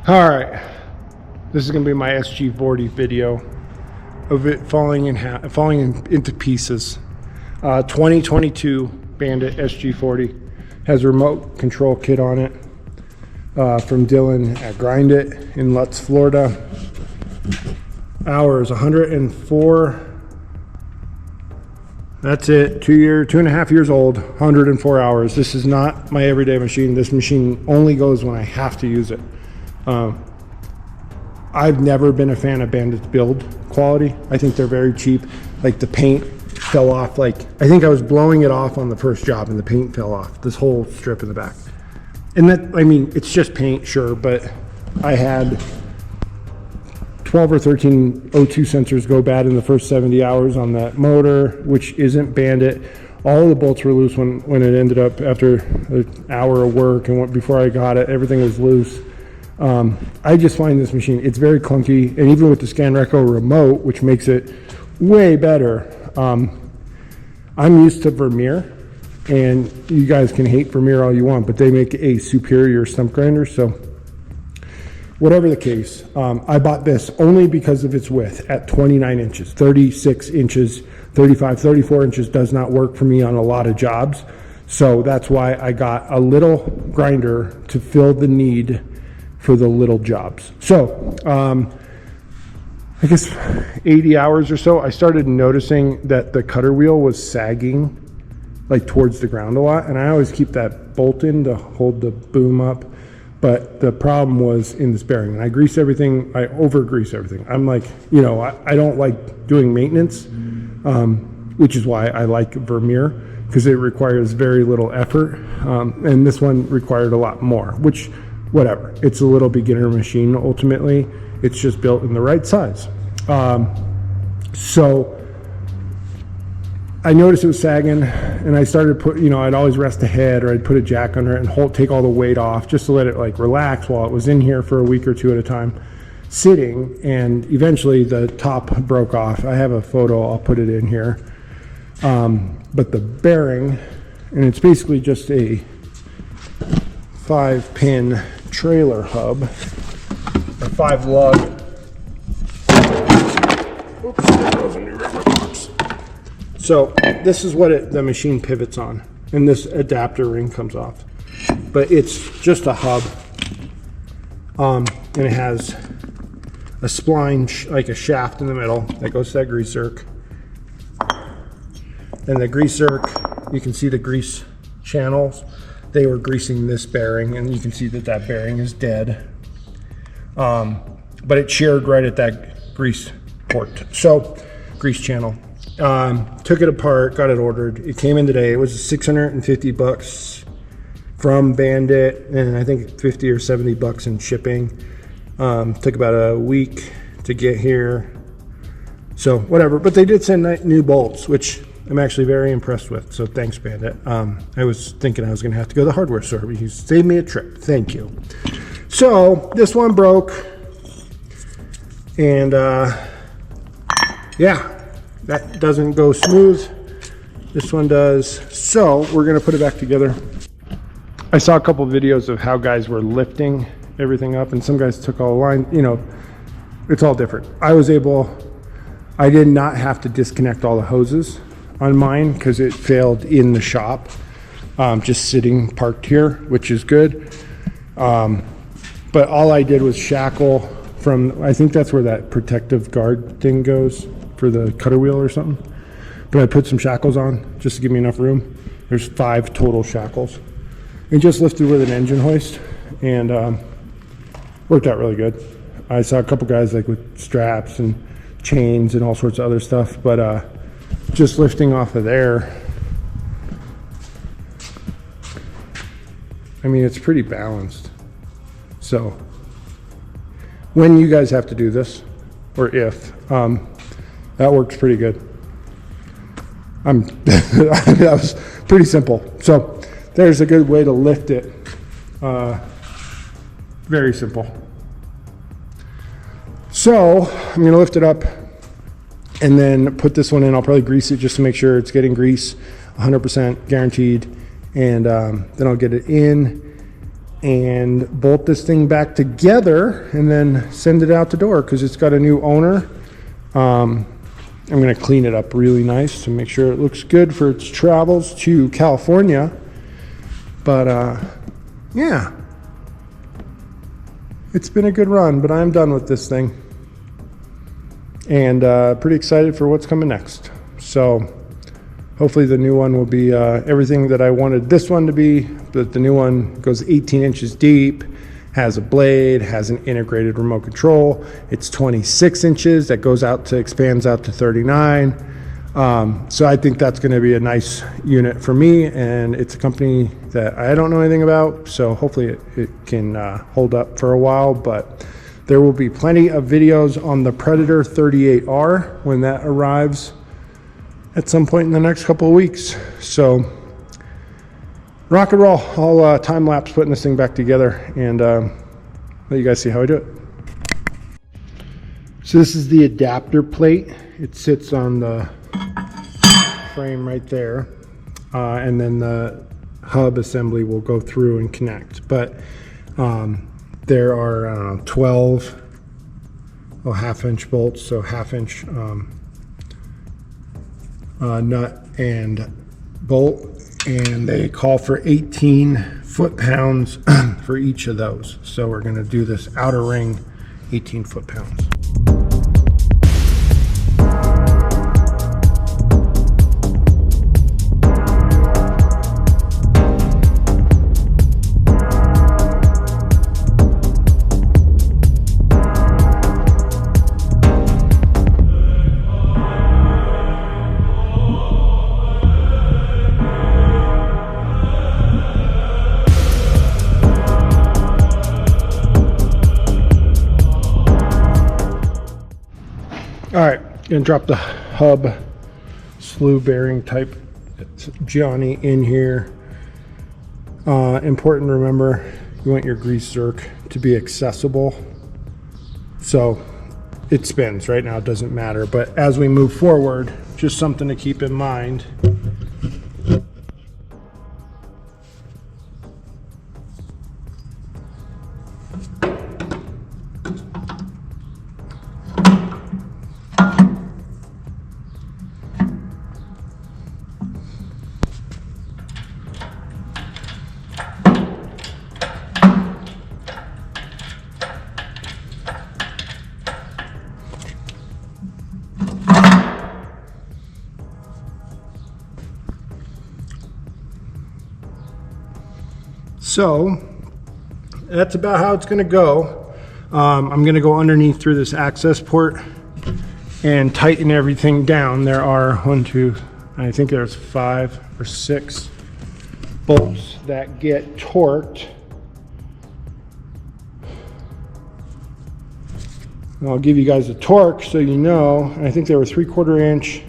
All right, this is gonna be my SG40 video of it falling into pieces. 2022 Bandit SG40 has a remote control kit on it from Dylan at Grind It in Lutz, Florida. Hours 104. That's it. 2.5 years old, 104 hours. This is not my everyday machine. This machine only goes when I have to use it. I've never been a fan of Bandit's build quality. I think they're very cheap. Like the paint fell off. Like I think I was blowing it off on the first job and the paint fell off. This whole strip in the back. And that, I mean, it's just paint, sure, but I had 12 or 13 O2 sensors go bad in the first 70 hours on that motor, which isn't Bandit. All the bolts were loose when it ended up after an hour of work, and before I got it, everything was loose. I just find this machine, it's very clunky, and even with the ScanReco remote, which makes it way better. I'm used to Vermeer, and you guys can hate Vermeer all you want, but they make a superior stump grinder. So whatever the case, I bought this only because of its width at 29 inches, 36 inches, 35, 34 inches does not work for me on a lot of jobs. So that's why I got a little grinder to fill the need for the little jobs. So I guess 80 hours or so, I started noticing that the cutter wheel was sagging like towards the ground a lot, and I always keep that bolt in to hold the boom up, but the problem was in this bearing, and I grease everything, I over grease everything. I'm like, you know, I don't like doing maintenance, which is why I like Vermeer, because it requires very little effort, and this one required a lot more, which whatever, it's a little beginner machine ultimately. It's just built in the right size. So I noticed it was sagging, and I started I'd always rest the head, or I'd put a jack under it and take all the weight off just to let it like relax while it was in here for a week or two at a time sitting, and eventually the top broke off. I have a photo, I'll put it in here. But the bearing, and it's basically just a 5-pin trailer hub, a 5-lug. Oops, there goes a new rubber box. So this is what the machine pivots on, and this adapter ring comes off. But it's just a hub, and it has a spline, like a shaft in the middle that goes to that grease zerk. And the grease zerk, you can see the grease channels. They were greasing this bearing, and you can see that that bearing is dead. But it sheared right at that grease port. So, grease channel. Took it apart, got it ordered. It came in today. It was 650 bucks from Bandit, and I think 50 or 70 bucks in shipping. Took about a week to get here. So, whatever. But they did send new bolts, which I'm actually very impressed with, so thanks, Bandit. I was thinking I was going to have to go to the hardware store, but you saved me a trip. Thank you. So this one broke, and yeah, that doesn't go smooth. This one does. So we're going to put it back together. I saw a couple of videos of how guys were lifting everything up, and some guys took all the line. You know, it's all different. I did not have to disconnect all the hoses on mine because it failed in the shop, just sitting parked here, which is good. But all I did was shackle from, I think that's where that protective guard thing goes for the cutter wheel or something. But I put some shackles on just to give me enough room. There's 5 total shackles, and just lifted with an engine hoist, and worked out really good. I saw a couple guys like with straps and chains and all sorts of other stuff, but just lifting off of there, I mean, it's pretty balanced. So when you guys have to do this, or if, that works pretty good. That was pretty simple. So there's a good way to lift it. Very simple. So I'm going to lift it up and then put this one in. I'll probably grease it just to make sure it's getting grease, 100% guaranteed. And then I'll get it in and bolt this thing back together and then send it out the door because it's got a new owner. I'm going to clean it up really nice to make sure it looks good for its travels to California. But yeah, it's been a good run, but I'm done with this thing. And pretty excited for what's coming next. So hopefully the new one will be everything that I wanted this one to be, but the new one goes 18 inches deep, has a blade, has an integrated remote control. It's 26 inches, that goes out to, expands out to 39. So I think that's gonna be a nice unit for me, and it's a company that I don't know anything about, so hopefully it can hold up for a while, but there will be plenty of videos on the Predator 38R when that arrives at some point in the next couple of weeks. So rock and roll. I'll time lapse putting this thing back together and let you guys see how I do it. So this is the adapter plate. It sits on the frame right there, and then the hub assembly will go through and connect. But there are 12 half-inch bolts, so half-inch nut and bolt, and they call for 18 foot-pounds for each of those. So we're going to do this outer ring 18 foot-pounds. All right, gonna drop the hub slew bearing type Johnny in here. Important to remember, you want your grease zerk to be accessible. So it spins right now, it doesn't matter, but as we move forward, just something to keep in mind. So that's about how it's going to go. I'm going to go underneath through this access port and tighten everything down. There are I think there's 5 or 6 bolts that get torqued. And I'll give you guys a torque so you know. I think they were 3/4 inch.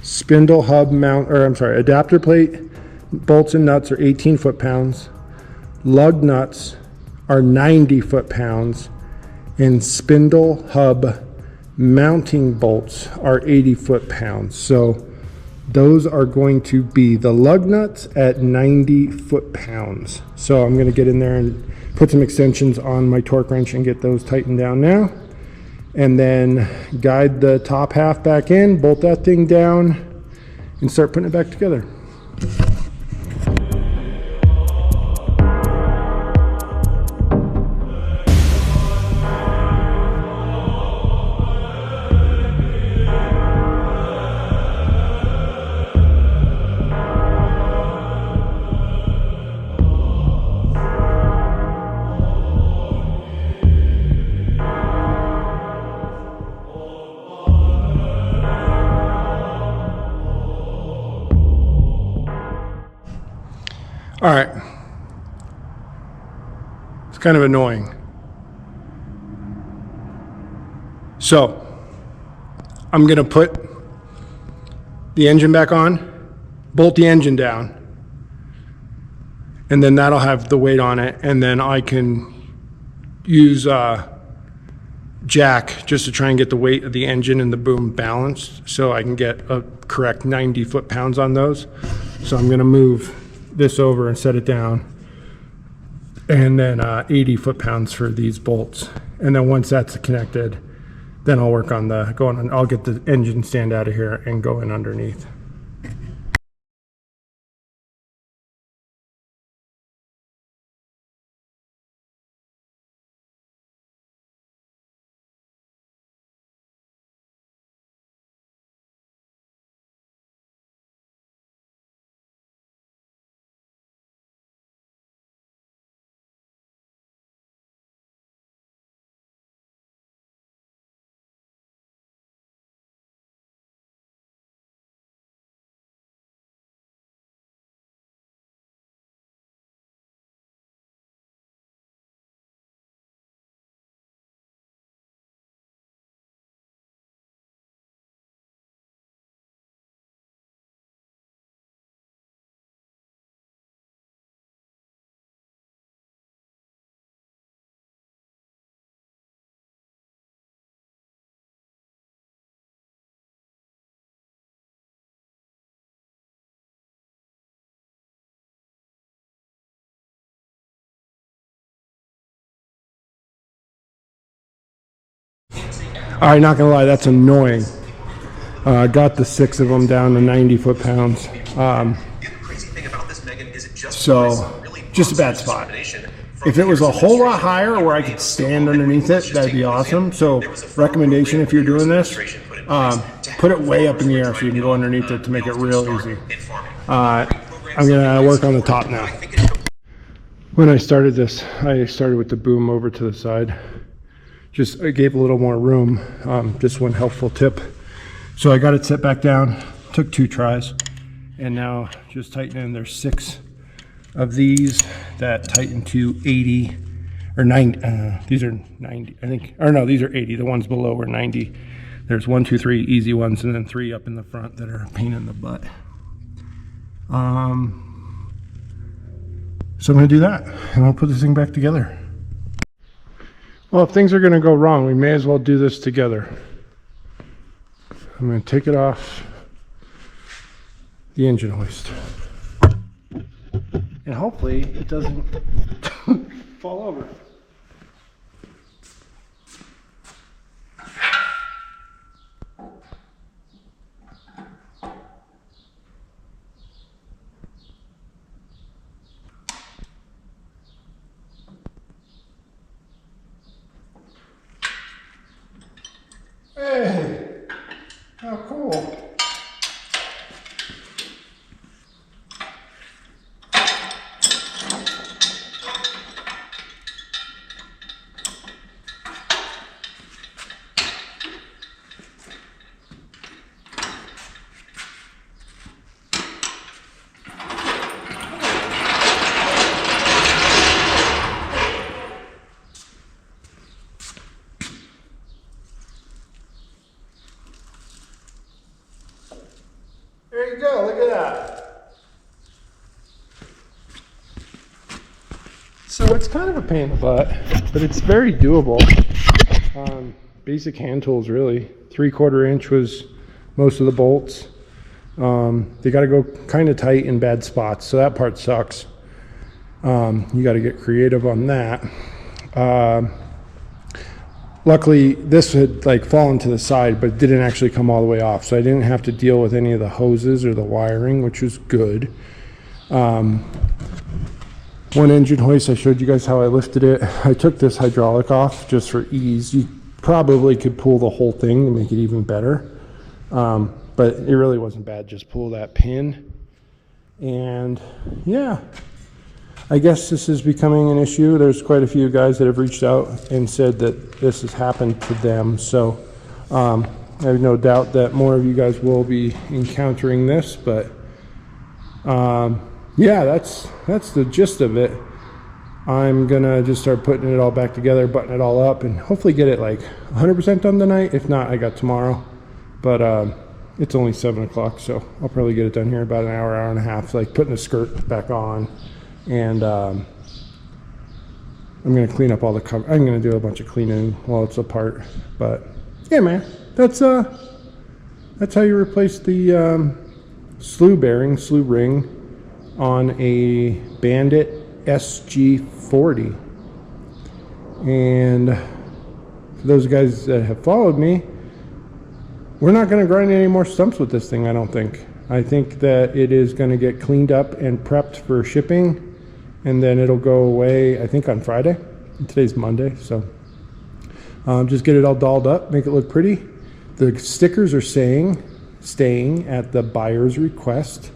Spindle hub mount, or I'm sorry, adapter plate bolts and nuts are 18 foot-pounds. Lug nuts are 90 foot-pounds, and spindle hub mounting bolts are 80 foot-pounds. So those are going to be the lug nuts at 90 foot-pounds. So I'm going to get in there and put some extensions on my torque wrench and get those tightened down now. And then guide the top half back in, bolt that thing down, and start putting it back together. All right, it's kind of annoying. So I'm gonna put the engine back on, bolt the engine down, and then that'll have the weight on it, and then I can use jack just to try and get the weight of the engine and the boom balanced so I can get a correct 90 foot-pounds on those. So I'm going to move this over and set it down, and then 80 foot-pounds for these bolts. And then once that's connected, then I'll work on I'll get the engine stand out of here and go in underneath. All right, not gonna lie, that's annoying. Got the 6 of them down to 90 foot-pounds. So, just a bad spot. If it was a whole lot higher where I could stand underneath it, that'd be awesome. So, recommendation if you're doing this, put it way up in the air so you can go underneath it to make it real easy. I'm gonna work on the top now. When I started this, I started with the boom over to the side. Just I gave a little more room, just one helpful tip. So I got it set back down, took 2 tries, and now just tighten in. There's 6 of these that tighten to 80 or 90. These are 90, I think, or no, these are 80. The ones below are 90. There's 1, 2, 3 easy ones, and then 3 up in the front that are a pain in the butt. So I'm gonna do that, and I'll put this thing back together. Well, if things are going to go wrong, we may as well do this together. I'm going to take it off the engine hoist. And hopefully it doesn't fall over. Hey, how cool. There you go, look at that. So it's kind of a pain in the butt, but it's very doable. Basic hand tools, really. 3/4 inch was most of the bolts. They got to go kind of tight in bad spots, so that part sucks. You got to get creative on that. Luckily, this had like fallen to the side, but it didn't actually come all the way off, so I didn't have to deal with any of the hoses or the wiring, which was good. One engine hoist, I showed you guys how I lifted it. I took this hydraulic off just for ease. You probably could pull the whole thing to make it even better, but it really wasn't bad. Just pull that pin, and yeah. I guess this is becoming an issue. There's quite a few guys that have reached out and said that this has happened to them. So I have no doubt that more of you guys will be encountering this. But yeah, that's the gist of it. I'm gonna just start putting it all back together, button it all up, and hopefully get it like 100% done tonight. If not, I got tomorrow. But it's only 7 o'clock, so I'll probably get it done here in about an hour, hour and a half. Like putting the skirt back on. And I'm gonna clean up all the cover. I'm gonna do a bunch of cleaning while it's apart. But yeah, man, that's how you replace the slew bearing, slew ring on a Bandit SG40. And for those guys that have followed me, we're not going to grind any more stumps with this thing, I don't think. I think that it is going to get cleaned up and prepped for shipping, and then it'll go away, I think, on Friday. Today's Monday, so just get it all dolled up, make it look pretty. The stickers are staying at the buyer's request,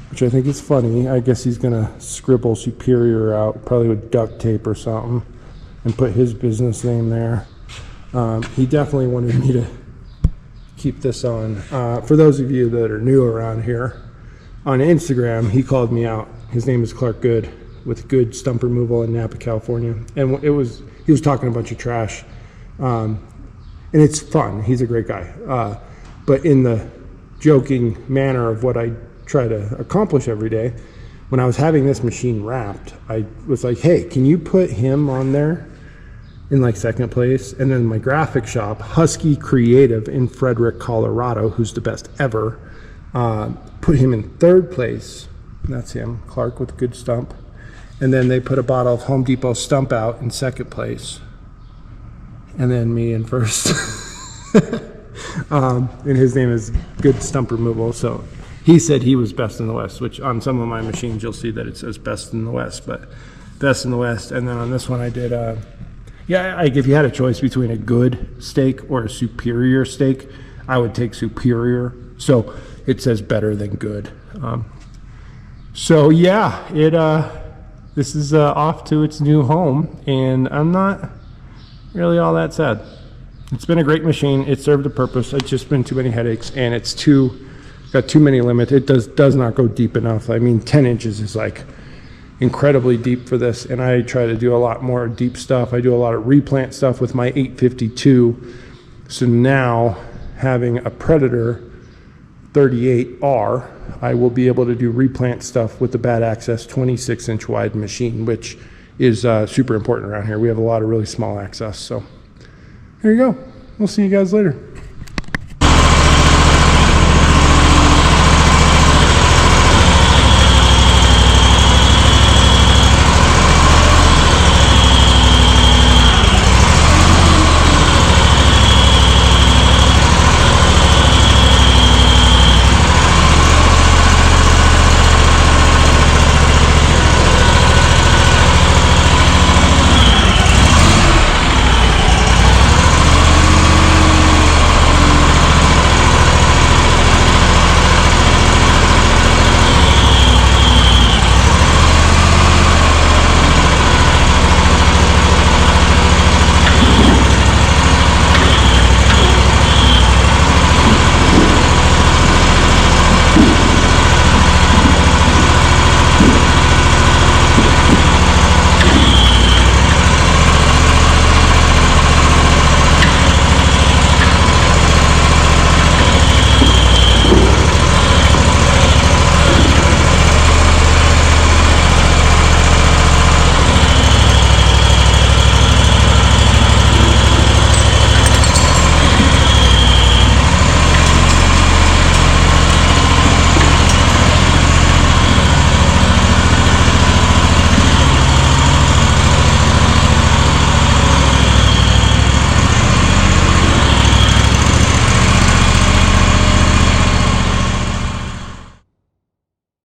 which I think is funny. I guess he's going to scribble Superior out, probably with duct tape or something, and put his business name there. He definitely wanted me to keep this on. For those of you that are new around here, on Instagram, he called me out. His name is Clark Good, with Good Stump Removal in Napa, California. And he was talking a bunch of trash. And it's fun. He's a great guy. But in the joking manner of what I try to accomplish every day, when I was having this machine wrapped, I was like, hey, can you put him on there in like second place? And then my graphic shop, Husky Creative in Frederick, Colorado, who's the best ever, put him in third place. That's him, Clark with Good Stump. And then they put a bottle of Home Depot Stump out in second place, and then me in first. And his name is Good Stump Removal. So he said he was best in the West, which on some of my machines you'll see that it says best in the West, but best in the West. And then on this one I did if you had a choice between a good steak or a superior steak, I would take superior. So it says better than good. So yeah, this is off to its new home, and I'm not really all that sad. It's been a great machine. It served a purpose. It's just been too many headaches, and it's got too many limits. It does not go deep enough. I mean, 10 inches is like incredibly deep for this, and I try to do a lot more deep stuff. I do a lot of replant stuff with my 852. So now, having a Predator 38R, I will be able to do replant stuff with the Bad Access 26-inch wide machine, which is super important around here. We have a lot of really small access. So there you go. We'll see you guys later.